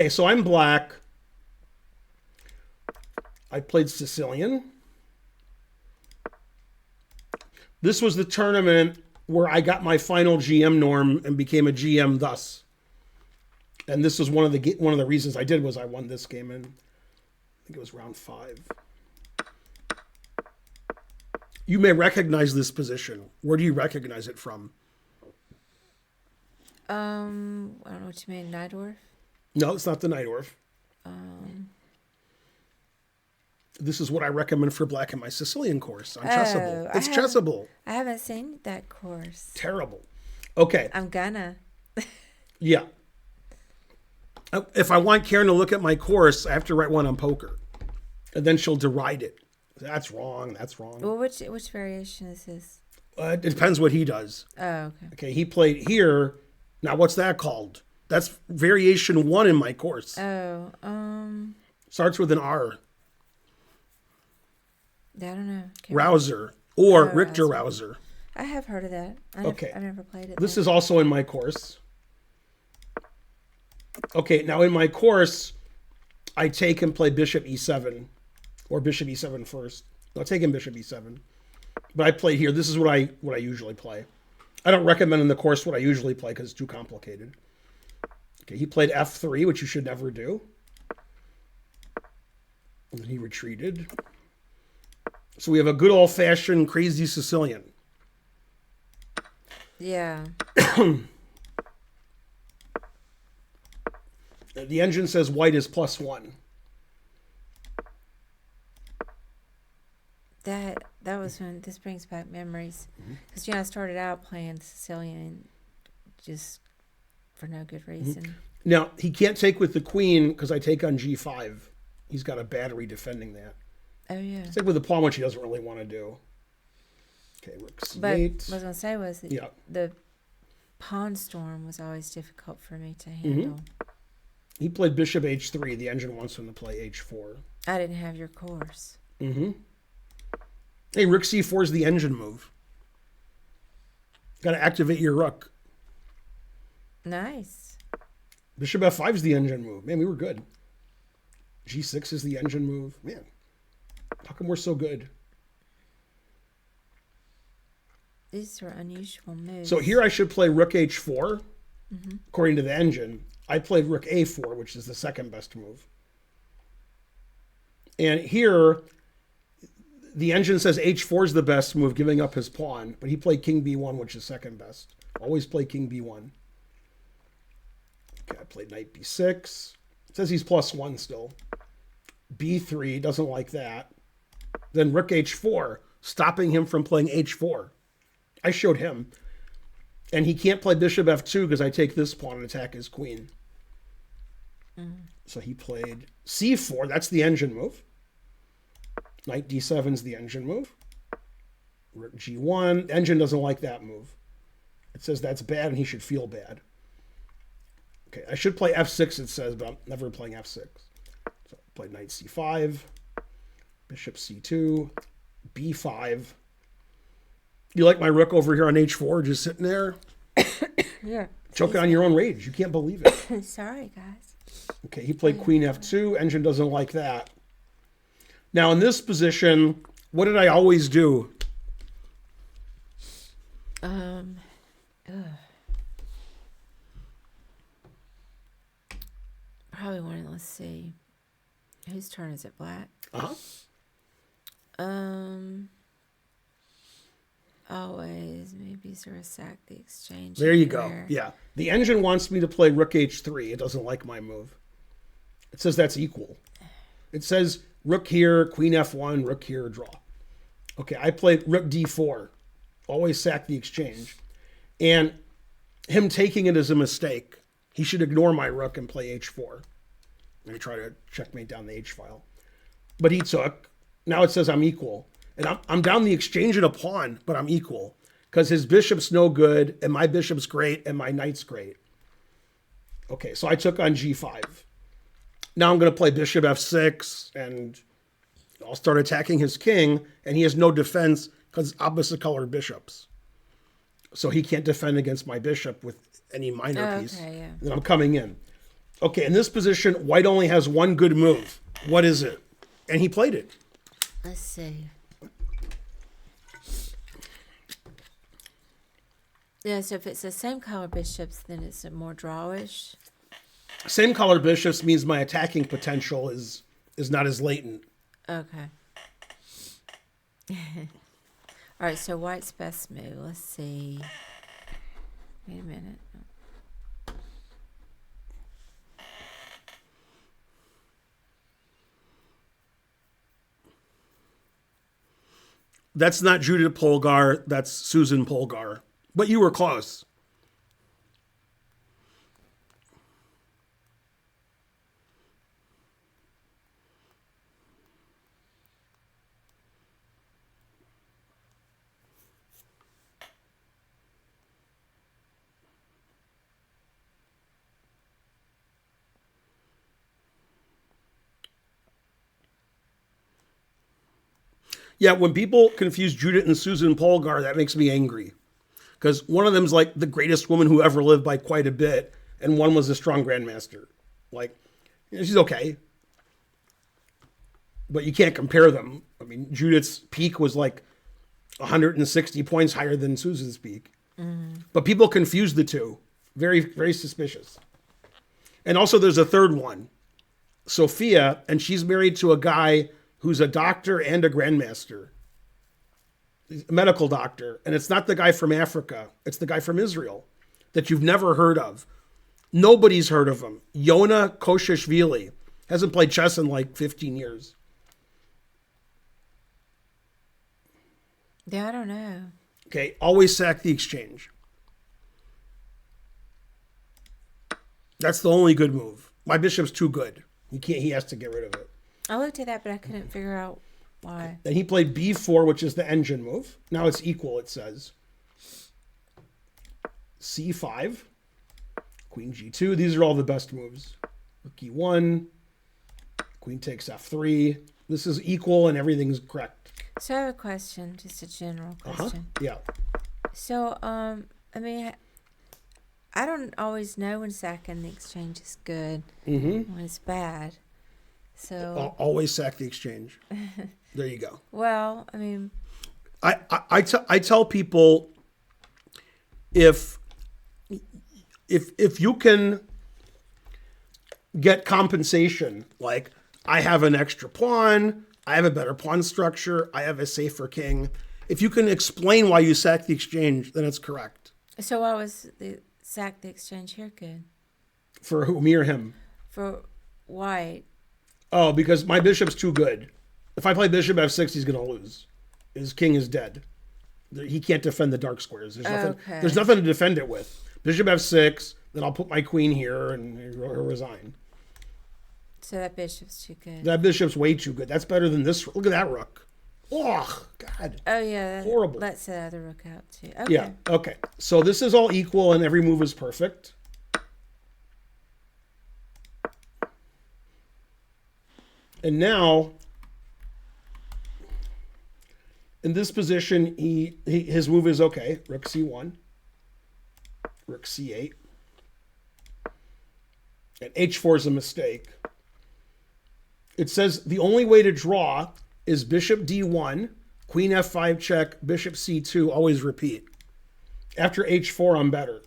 Okay, so I'm black. I played Sicilian. This was the tournament where I got my final GM norm and became a GM thus. And this was one of the reasons I did was I won this game in, I think it was round 5. You may recognize this position. Where do you recognize it from? I don't know what you mean, Nidorf. No, it's not the Night Orf. Um, This is what I recommend for black in my Sicilian course on Chessable. oh, It's Chessable. I haven't seen that course. Terrible. Okay, I'm gonna. yeah. If I want Karen to look at my course, I have to write one on poker. And then she'll deride it. That's wrong. That's wrong. Well, which variation is this? It depends what he does. Oh, okay. Okay, he played here. Now, what's that called? That's variation 1 in my course. Oh, Starts with an R. I don't know. Rouser or Oh, Richter Rouser. Rouser. I have heard of that. Okay. I've never played it. This though. is also in my course. Okay, now in my course, I take and play Bishop E7 or Bishop E7 first. I'll take him Bishop E7. But I played here. This is what I usually play. I don't recommend in the course what I usually play because it's too complicated. Okay, he played F3, which you should never do. And he retreated. So we have a good old-fashioned crazy Sicilian. Yeah. The engine says white is +1. That was when this brings back memories. Because I started out playing Sicilian just for no good reason. Now, he can't take with the queen because I take on G5. He's got a battery defending that. Oh yeah. Take with the pawn, which he doesn't really want to do. Okay, rook But C8. what I was gonna say was that Yeah. the pawn storm was always difficult for me to handle. He played Bishop H3. The engine wants him to play H4. I didn't have your course. Hey, rook C4 is the engine move. Got to activate your rook. Nice. Bishop F5 is the engine move. Man, we were good. G6 is the engine move. Man, how come we're so good? These are unusual moves. So here I should play rook H4. According to the engine, I played rook A4, which is the second best move. And here, the engine says H4 is the best move, giving up his pawn, but he played king B1, which is second best. Always play king B1. Okay, I played knight B6. It says he's +1 still. B3, doesn't like that. Then rook H4, stopping him from playing H4. I showed him. And he can't play bishop F2 because I take this pawn and attack his queen. So he played C4. That's the engine move. Knight D7 is the engine move. Rook G1. The engine doesn't like that move. It says that's bad and he should feel bad. Okay, I should play F6, it says, but I'm never playing F6. So I played knight C5, bishop C2, B5. You like my rook over here on H4 just sitting there? Yeah. Choking on your own rage. You can't believe it. Sorry, guys. Okay, he played queen F2. Engine doesn't like that. Now, in this position, what did I always do? Ugh. Probably wanted. Let's see. Whose turn is it? Black. Uh-huh. Always maybe sort of sack the exchange. There you go. anywhere. Yeah. The engine wants me to play rook H3. It doesn't like my move. It says that's equal. It says rook here, queen F1, rook here, draw. Okay, I played rook D4. Always sack the exchange. And him taking it is a mistake. He should ignore my rook and play H4. And try to checkmate down the H file. But he took. Now it says I'm equal. And I'm down the exchange in a pawn, but I'm equal. Because his bishop's no good, and my bishop's great, and my knight's great. Okay, so I took on G5. Now I'm going to play bishop F6, and I'll start attacking his king, and he has no defense because opposite colored bishops. So he can't defend against my bishop with any minor piece. Okay, yeah. And I'm coming in. Okay, in this position, white only has one good move. What is it? And he played it. Let's see. Yeah, so if it's the same color bishops, then it's a more drawish. Same color bishops means my attacking potential is not as latent. Okay. All right, so white's best move. Let's see. Wait a minute. That's not Judith Polgar. That's Susan Polgar. But you were close. Yeah, when people confuse Judith and Susan Polgar, that makes me angry. Because one of them's like the greatest woman who ever lived by quite a bit, and one was a strong grandmaster. Like, she's okay. But you can't compare them. I mean, Judith's peak was like 160 points higher than Susan's peak. But people confuse the two. Very, very suspicious. And also there's a third one, Sophia, and she's married to a guy who's a doctor and a grandmaster. He's a medical doctor. And it's not the guy from Africa. It's the guy from Israel that you've never heard of. Nobody's heard of him. Yona Koshishvili hasn't played chess in like 15 years. Yeah, I don't know. Okay, always sack the exchange. That's the only good move. My bishop's too good. He has to get rid of it. I looked at that, but I couldn't figure out why. Then he played b4, which is the engine move. Now it's equal, it says. c5, queen g2. These are all the best moves. Rook e1, queen takes f3. This is equal and everything's correct. So I have a question, just a general question. Yeah. So, I mean, I don't always know when sacking the exchange is good, when it's bad. So Always sack the exchange. There you go. well, I mean, I tell people if you can get compensation, like I have an extra pawn, I have a better pawn structure, I have a safer king. If you can explain why you sack the exchange, then it's correct. so why was the sack the exchange here good? For who, me or him? For white. Oh, because my bishop's too good. If I play bishop f6, he's going to lose. His king is dead. He can't defend the dark squares. There's nothing to defend it with. Bishop f6, then I'll put my queen here and he'll resign. So that bishop's too good. That bishop's way too good. That's better than this. Look at that rook. Oh, God. Oh, yeah. Horrible. Let's the other rook out, too. Okay. Yeah, okay. So this is all equal and every move is perfect. And now, in this position, his move is okay. Rook c1, rook c8, and h4 is a mistake. It says the only way to draw is bishop d1, queen f5 check, bishop c2, always repeat. After h4, I'm better.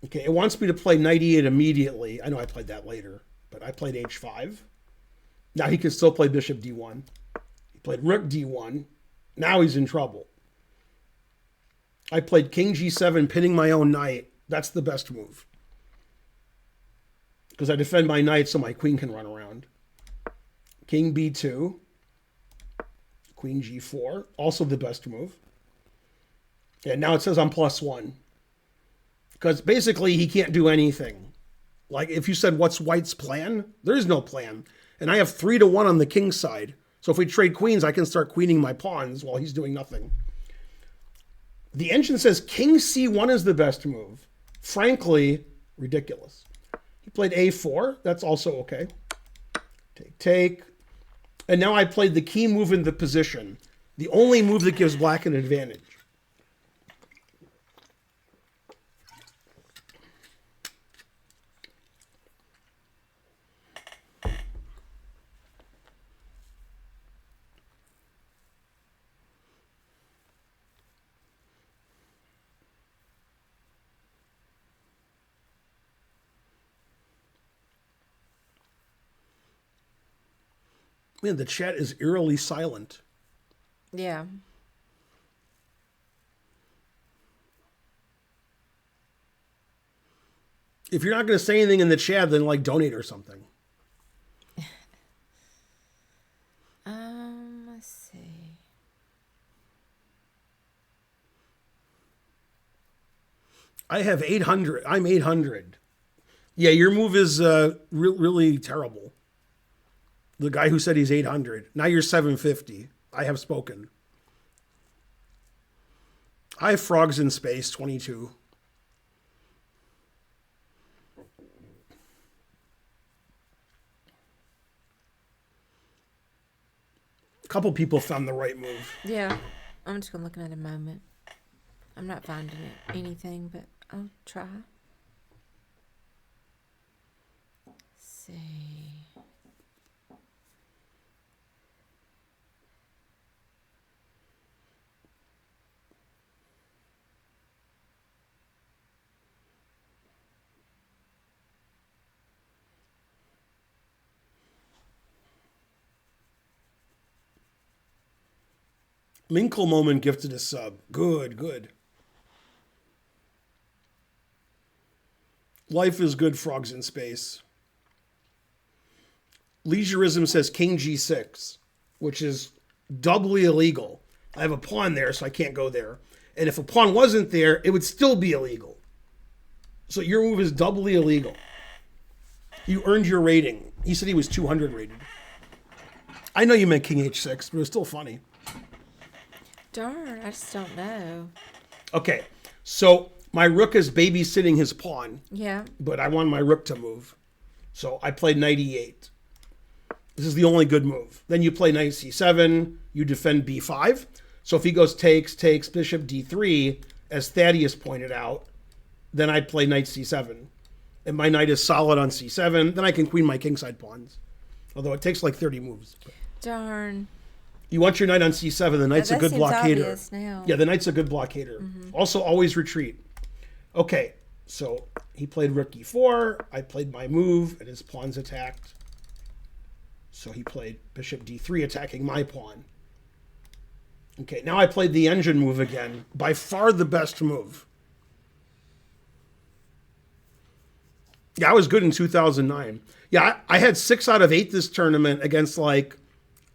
Okay, it wants me to play knight e8 immediately. I know I played that later, but I played h5. Now he can still play bishop d1. He played rook d1. Now he's in trouble. I played king g7, pinning my own knight. That's the best move. Because I defend my knight so my queen can run around. King b2. Queen g4. Also the best move. And now it says I'm +1. Because basically he can't do anything. Like if you said, what's white's plan? There is no plan. And I have 3-1 on the king's side. So if we trade queens, I can start queening my pawns while he's doing nothing. The engine says king c1 is the best move. Frankly, ridiculous. He played a4. That's also okay. Take. And now I played the key move in the position. The only move that gives black an advantage. Man, the chat is eerily silent. Yeah. If you're not going to say anything in the chat, then like donate or something. Let's see. I have 800. I'm 800. Yeah, your move is really terrible. The guy who said he's 800. Now you're 750. I have spoken. I have frogs in space, 22. A couple people found the right move. Yeah. I'm just going to look at it in a moment. I'm not finding anything, but I'll try. Let's see. Minkle Moment gifted a sub. Good, good. Life is good, frogs in space. Leisureism says King G6, which is doubly illegal. I have a pawn there, so I can't go there. And if a pawn wasn't there, it would still be illegal. So your move is doubly illegal. You earned your rating. He said he was 200 rated. I know you meant King H6, but it was still funny. Darn, I just don't know. Okay, so my rook is babysitting his pawn. Yeah. But I want my rook to move. So I played knight e8. This is the only good move. Then you play knight c7. You defend b5. So if he goes takes, bishop d3, as Thaddeus pointed out, then I play knight c7. And my knight is solid on c7. Then I can queen my kingside pawns. Although it takes like 30 moves. Darn. You want your knight on c7. The knight's a good blockader. Now. Yeah, the knight's a good blockader. Mm-hmm. Also, always retreat. Okay, so he played rook e4. I played my move, and his pawn's attacked. So he played bishop d3, attacking my pawn. Okay, now I played the engine move again. By far the best move. Yeah, I was good in 2009. Yeah, I had 6 out of 8 this tournament against like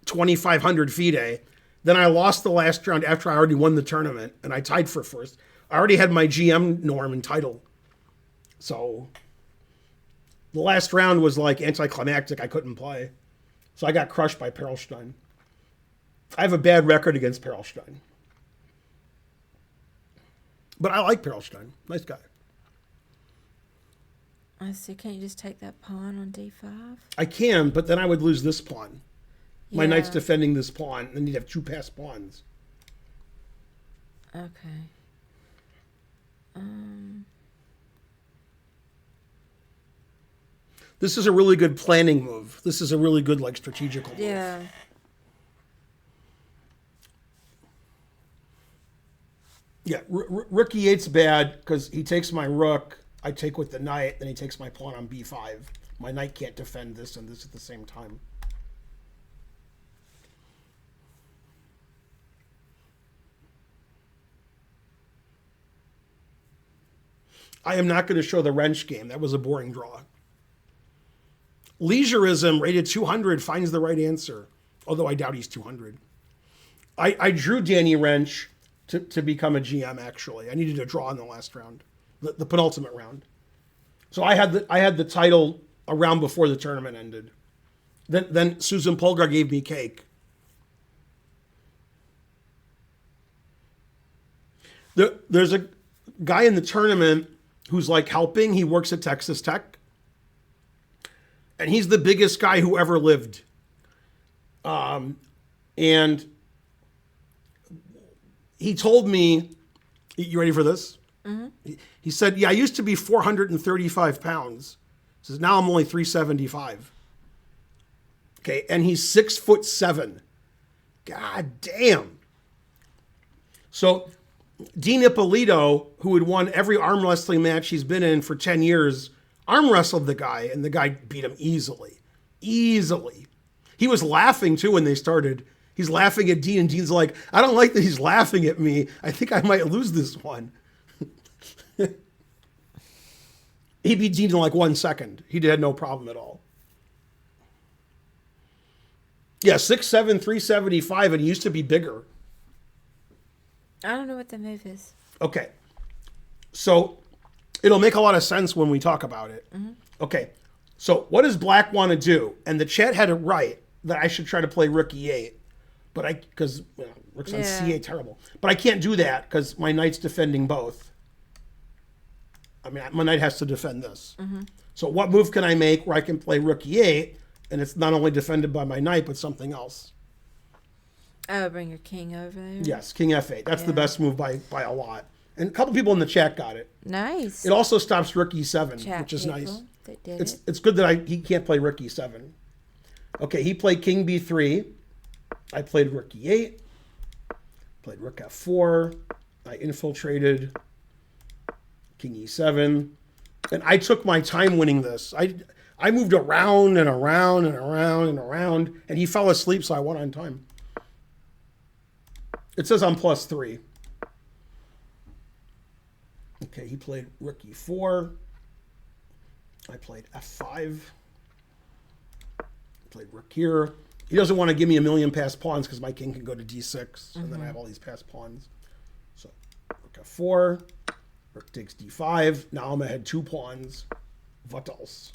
2,500 FIDE. Then I lost the last round after I already won the tournament, and I tied for first. I already had my GM norm and title. So the last round was like anticlimactic. I couldn't play. So I got crushed by Perlstein. I have a bad record against Perlstein. But I like Perlstein. Nice guy. I see. Can't you just take that pawn on d5? I can, but then I would lose this pawn. My Yeah. knight's defending this pawn, and you'd have 2 passed pawns. Okay. This is a really good planning move. This is a really good, like, strategical move. Yeah. Yeah, rook e8's bad because he takes my rook. I take with the knight, then he takes my pawn on b5. My knight can't defend this and this at the same time. I am not going to show the wrench game. That was a boring draw. Leisureism, rated 200, finds the right answer. Although I doubt he's 200. I drew Danny Wrench to become a GM, actually. I needed a draw in the last round. The penultimate round. So I had the title a round before the tournament ended. Then Susan Polgar gave me cake. There's a guy in the tournament who's like helping. He works at Texas Tech. And he's the biggest guy who ever lived. And he told me, you ready for this? Mm-hmm. He said, yeah, I used to be 435 pounds. He says, now I'm only 375. Okay, and he's 6'7". God damn. So Dean Ippolito, who had won every arm wrestling match he's been in for 10 years, arm wrestled the guy, and the guy beat him easily. Easily. He was laughing too when they started. He's laughing at Dean, and Dean's like, I don't like that he's laughing at me. I think I might lose this one. He beat Dean in like 1 second. He had no problem at all. Yeah, 6'7", 375, and he used to be bigger. I don't know what the move is. Okay. So it'll make a lot of sense when we talk about it. Mm-hmm. Okay. So what does black want to do? And the chat had it right that I should try to play rook e8. But because rook's on c8, terrible. But I can't do that because my knight's defending both. I mean, my knight has to defend this. Mm-hmm. So what move can I make where I can play rook e8 and it's not only defended by my knight but something else? Oh, bring your king over there? Yes, king f8. That's the best move by a lot. And a couple people in the chat got it. Nice. It also stops rook e7, which is nice. It's good that he can't play rook e7. Okay, he played king b3. I played rook e8. Played rook f4. I infiltrated. King e7. And I took my time winning this. I moved around and around and around and around, and he fell asleep, so I won on time. It says I'm +3. Okay, he played rook e4. I played f5. Played rook here. He doesn't want to give me a million passed pawns because my king can go to d6, and then I have all these passed pawns. So rook f4. Rook takes d5. Now I'm ahead 2 pawns. What else?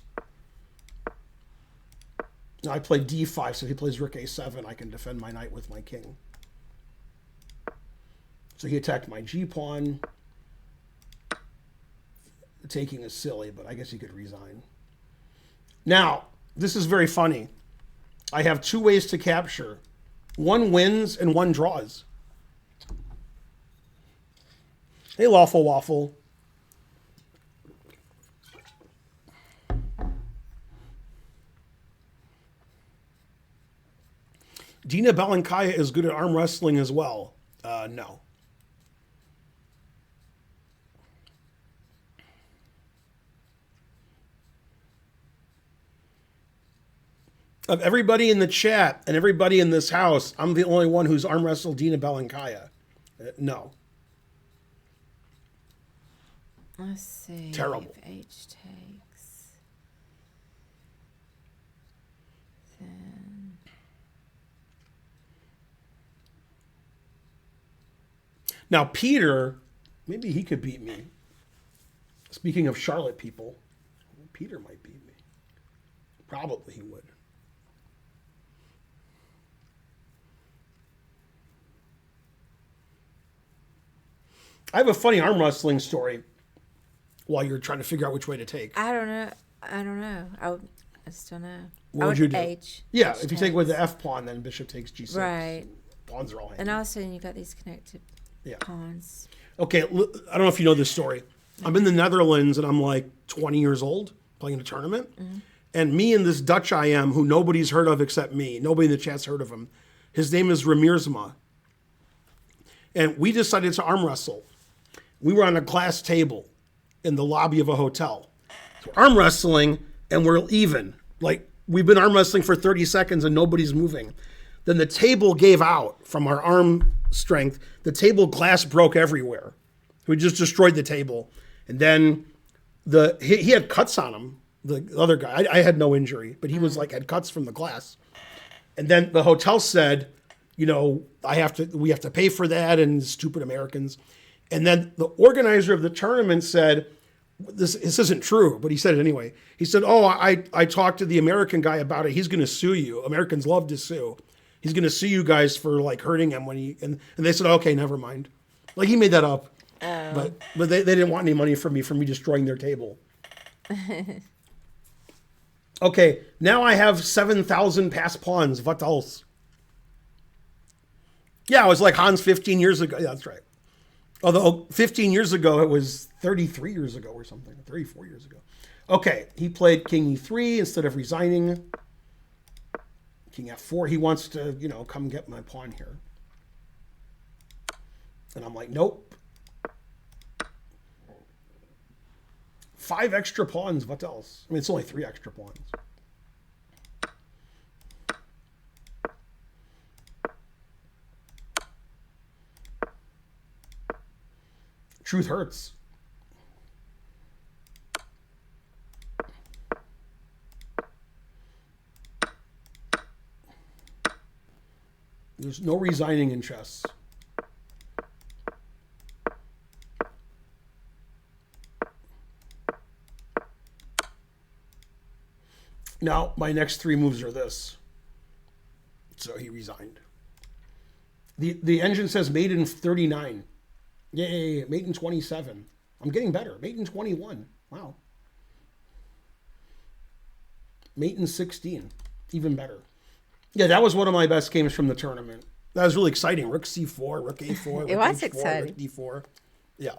Now I play d5, so if he plays rook a7, I can defend my knight with my king. So he attacked my g-pawn. Taking is silly, but I guess he could resign. Now, this is very funny. I have 2 ways to capture. 1 wins and 1 draws. Hey, Lawful Waffle. Dina Belankaya is good at arm wrestling as well. No. Of everybody in the chat and everybody in this house, I'm the only one who's arm wrestled Dina Belankaya. No. Let's see. Terrible. If H takes. Then. Now, Peter, maybe he could beat me. Speaking of Charlotte people, Peter might beat me. Probably he would. I have a funny arm wrestling story while you're trying to figure out which way to take. I don't know. I just don't know. What would you do? H. Yeah, H if you take with the F pawn, then bishop takes G6. Right. Pawns are all handy. And also, you got these connected Yeah. pawns. Okay, I don't know if you know this story. I'm in the Netherlands and I'm like 20 years old playing in a tournament. Mm-hmm. And me and this Dutch IM who nobody's heard of except me, nobody in the chat's heard of him. His name is Ramiersma. And we decided to arm wrestle. We were on a glass table in the lobby of a hotel. So arm wrestling, and we're even. Like, we've been arm wrestling for 30 seconds and nobody's moving. Then the table gave out from our arm strength. The table glass broke everywhere. We just destroyed the table. And then he had cuts on him, the other guy. I had no injury, but he was like, had cuts from the glass. And then the hotel said, you know, we have to pay for that, and stupid Americans. And then the organizer of the tournament said, this isn't true, but he said it anyway. He said, oh, I talked to the American guy about it. He's going to sue you. Americans love to sue. He's going to sue you guys for like hurting him and they said, okay, never mind. Like he made that up. Oh. But they didn't want any money from me destroying their table. Okay, now I have 7,000 passed pawns. What else? Yeah, it was like Hans 15 years ago. Yeah, that's right. Although 15 years ago, it was 33 years ago or something, 34 years ago. Okay, he played king e3 instead of resigning. King f4, he wants to, you know, come get my pawn here. And I'm like, nope. 5 extra pawns, what else? I mean, it's only 3 extra pawns. Truth hurts. There's no resigning in chess. Now, my next 3 moves are this. So he resigned. The engine says mate in 39. Yay, mate in 27. I'm getting better. Mate in 21. Wow. Mate in 16. Even better. Yeah, that was one of my best games from the tournament. That was really exciting. Rook c4, rook a4, It rook was h4, exciting. rook d4. Yeah.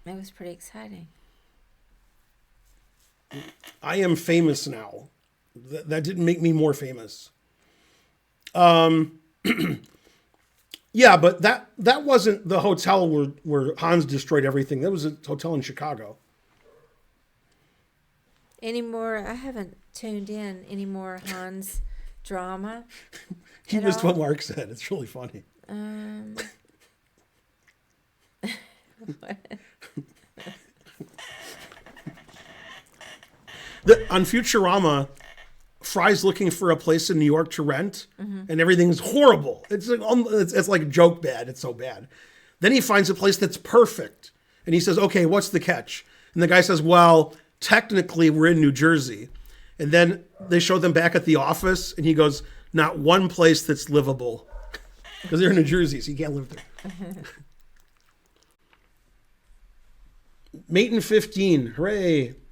It was pretty exciting. I am famous now. That didn't make me more famous. Yeah, but that wasn't the hotel where Hans destroyed everything. That was a hotel in Chicago. Any more? I haven't tuned in any more Hans drama. He At missed all? what Mark said. It's really funny. On Futurama, Fry's looking for a place in New York to rent, and everything's horrible. It's like joke bad. It's so bad. Then he finds a place that's perfect, and he says, "Okay, what's the catch?" And the guy says, "Well, technically, we're in New Jersey." And then they show them back at the office, and he goes, "Not one place that's livable," because they're in New Jersey, so you can't live there. Mate in 15, hooray!